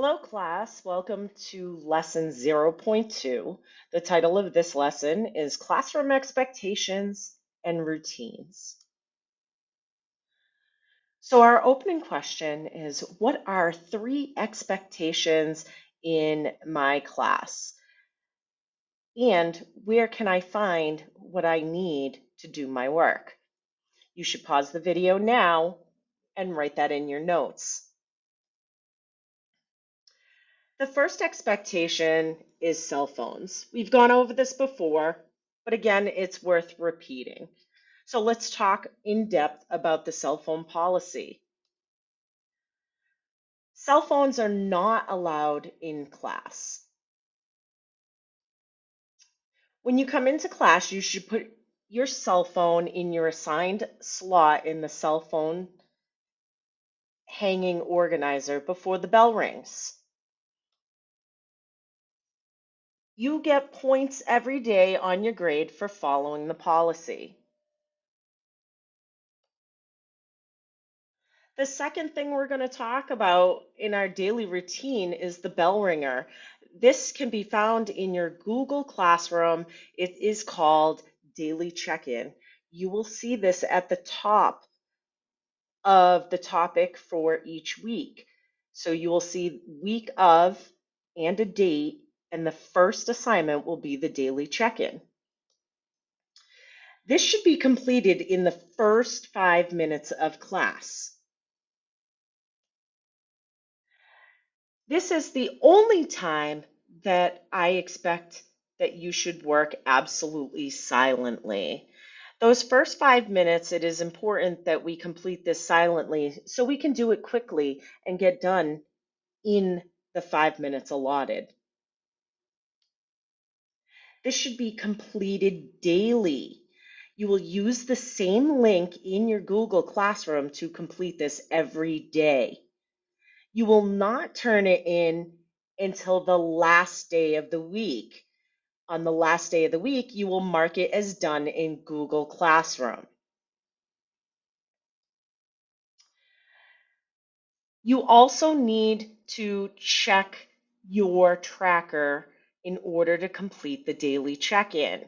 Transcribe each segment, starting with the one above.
Hello, class. Welcome to lesson 0.2. The title of this lesson is Classroom Expectations and Routines. So, our opening question is, what are 3 expectations in my class? And where can I find what I need to do my work? You should pause the video now and write that in your notes. The first expectation is cell phones. We've gone over this before, but again, it's worth repeating. So let's talk in depth about the cell phone policy. Cell phones are not allowed in class. When you come into class, you should put your cell phone in your assigned slot in the cell phone hanging organizer before the bell rings. You get points every day on your grade for following the policy. The second thing we're going to talk about in our daily routine is the bell ringer. This can be found in your Google Classroom. It is called Daily Check-in. You will see this at the top of the topic for each week. So you will see week of and a date, and the first assignment will be the daily check-in. This should be completed in the first 5 minutes of class. This is the only time that I expect that you should work absolutely silently. Those first 5 minutes, it is important that we complete this silently so we can do it quickly and get done in the 5 minutes allotted. This should be completed daily. You will use the same link in your Google Classroom to complete this every day. You will not turn it in until the last day of the week. On the last day of the week, you will mark it as done in Google Classroom. You also need to check your tracker in order to complete the daily check-in.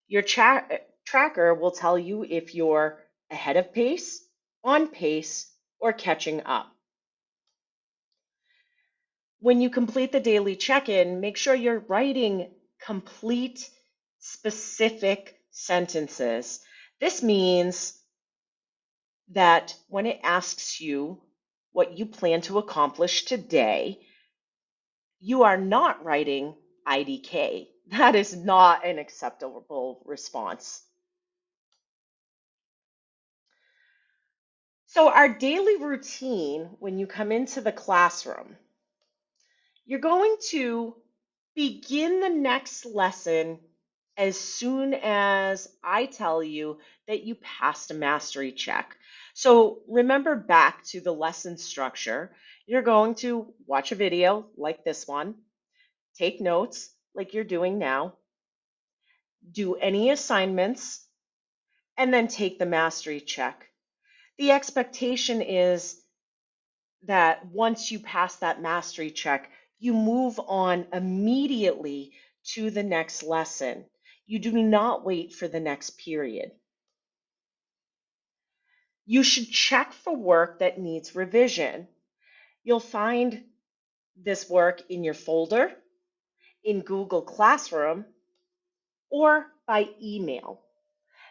Your tracker will tell you if you're ahead of pace, on pace, or catching up. When you complete the daily check-in, make sure you're writing complete, specific sentences. This means that when it asks you what you plan to accomplish today, you are not writing IDK. That is not an acceptable response. So, our daily routine when you come into the classroom, you're going to begin the next lesson as soon as I tell you that you passed a mastery check. So remember back to the lesson structure. You're going to watch a video like this one, take notes like you're doing now, do any assignments, and then take the mastery check. The expectation is that once you pass that mastery check, you move on immediately to the next lesson. You do not wait for the next period. You should check for work that needs revision. You'll find this work in your folder, in Google Classroom, or by email.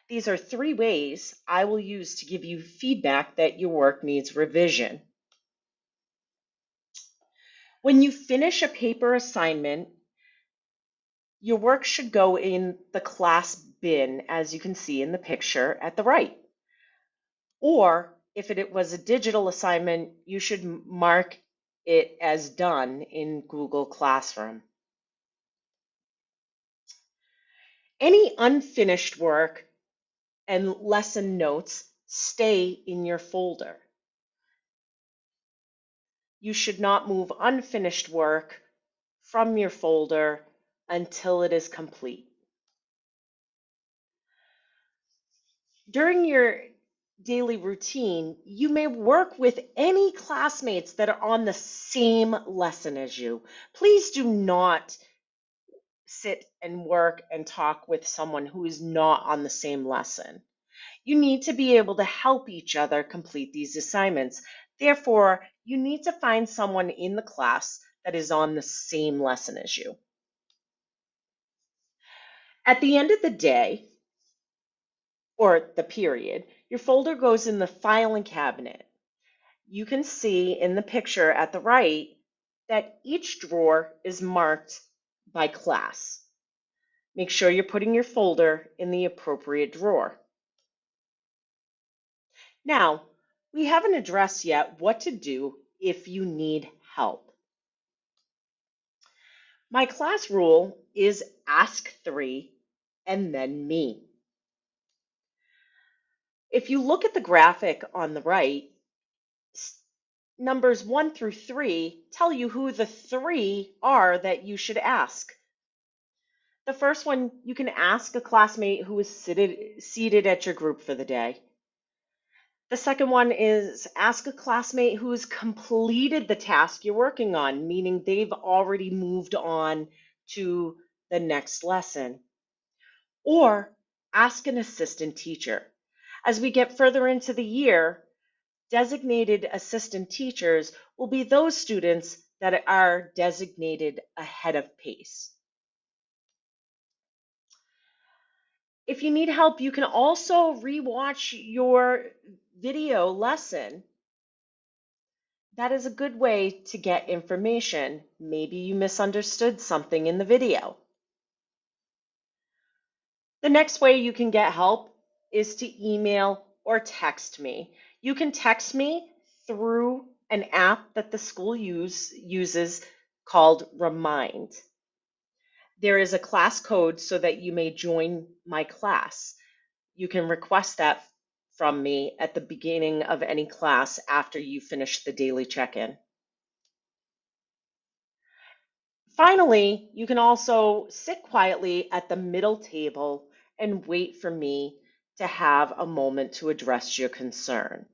These are 3 ways I will use to give you feedback that your work needs revision. When you finish a paper assignment, your work should go in the class bin, as you can see in the picture at the right. Or if it was a digital assignment, you should mark it as done in Google Classroom. Any unfinished work and lesson notes stay in your folder. You should not move unfinished work from your folder until it is complete. During your daily routine, you may work with any classmates that are on the same lesson as you. Please do not sit and work and talk with someone who is not on the same lesson. You need to be able to help each other complete these assignments. Therefore, you need to find someone in the class that is on the same lesson as you. At the end of the day, or the period, your folder goes in the filing cabinet. You can see in the picture at the right that each drawer is marked by class. Make sure you're putting your folder in the appropriate drawer. Now, we haven't addressed yet what to do if you need help. My class rule is ask 3 and then me. If you look at the graphic on the right, numbers 1 through 3 tell you who the 3 are that you should ask. The first one, you can ask a classmate who is seated at your group for the day. The second one is ask a classmate who has completed the task you're working on, meaning they've already moved on to the next lesson. Or ask an assistant teacher. As we get further into the year, designated assistant teachers will be those students that are designated ahead of pace. If you need help, you can also rewatch your video lesson. That is a good way to get information. Maybe you misunderstood something in the video. The next way you can get help is to email or text me. You can text me through an app that the school uses called Remind. There is a class code so that you may join my class. You can request that from me at the beginning of any class after you finish the daily check-in. Finally, you can also sit quietly at the middle table and wait for me to have a moment to address your concern.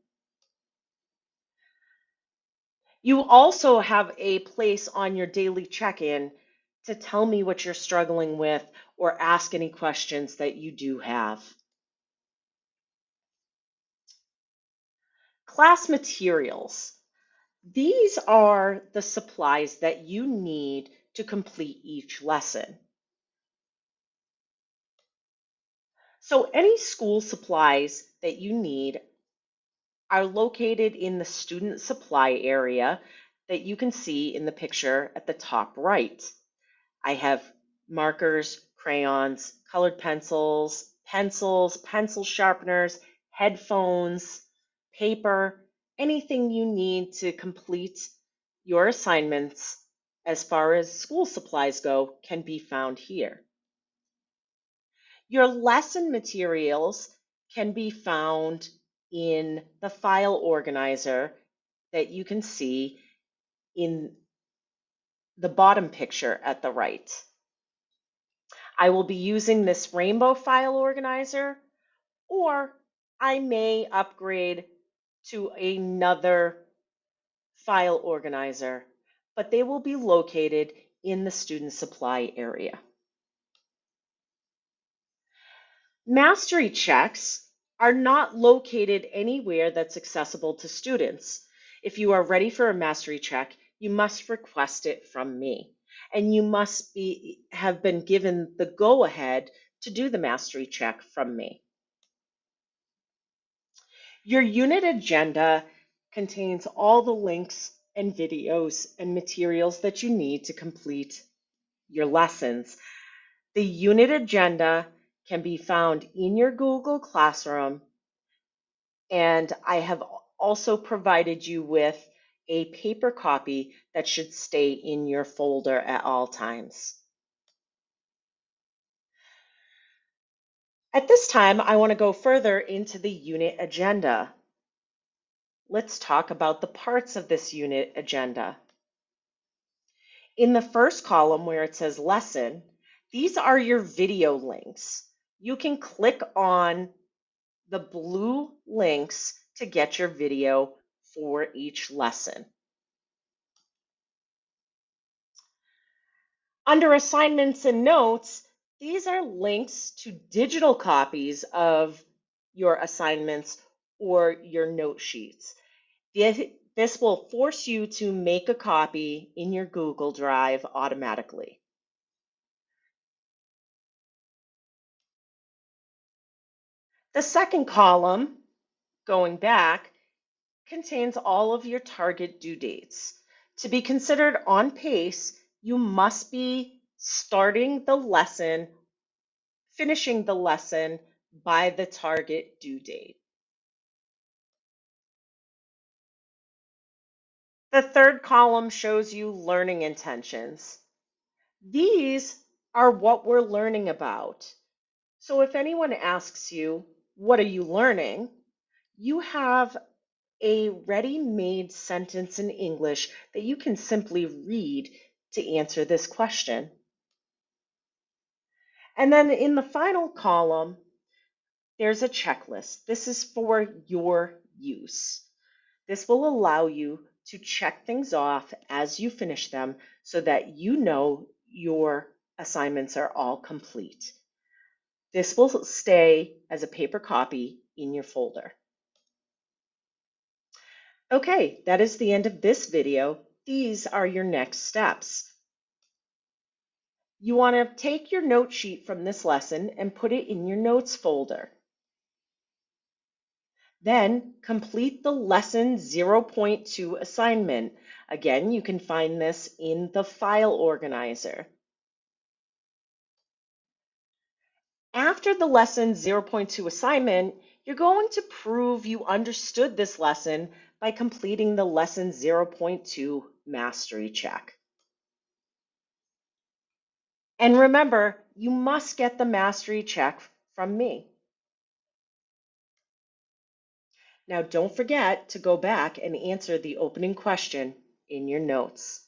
You also have a place on your daily check-in to tell me what you're struggling with or ask any questions that you do have. Class materials. These are the supplies that you need to complete each lesson. So any school supplies that you need are located in the student supply area that you can see in the picture at the top right. I have markers, crayons, colored pencils, pencil sharpeners, headphones, paper, anything you need to complete your assignments as far as school supplies go can be found here. Your lesson materials can be found in the file organizer that you can see in the bottom picture at the right. I will be using this rainbow file organizer, or I may upgrade to another file organizer, but they will be located in the student supply area. Mastery checks are not located anywhere that's accessible to students. If you are ready for a mastery check, you must request it from me, and you must have been given the go-ahead to do the mastery check from me. Your unit agenda contains all the links and videos and materials that you need to complete your lessons. The unit agenda can be found in your Google Classroom, and I have also provided you with a paper copy that should stay in your folder at all times. At this time, I want to go further into the unit agenda. Let's talk about the parts of this unit agenda. In the first column where it says lesson, these are your video links. You can click on the blue links to get your video for each lesson. Under assignments and notes, these are links to digital copies of your assignments or your note sheets. This will force you to make a copy in your Google Drive automatically. The second column, going back, contains all of your target due dates. To be considered on pace, you must be starting the lesson, finishing the lesson by the target due date. The third column shows you learning intentions. These are what we're learning about. So if anyone asks you, what are you learning? You have a ready-made sentence in English that you can simply read to answer this question. And then in the final column, there's a checklist. This is for your use. This will allow you to check things off as you finish them so that you know your assignments are all complete. This will stay as a paper copy in your folder. Okay, that is the end of this video. These are your next steps. You want to take your note sheet from this lesson and put it in your notes folder. Then complete the lesson 0.2 assignment. Again, you can find this in the file organizer. After the lesson 0.2 assignment, you're going to prove you understood this lesson by completing the lesson 0.2 mastery check. And remember, you must get the mastery check from me. Now, don't forget to go back and answer the opening question in your notes.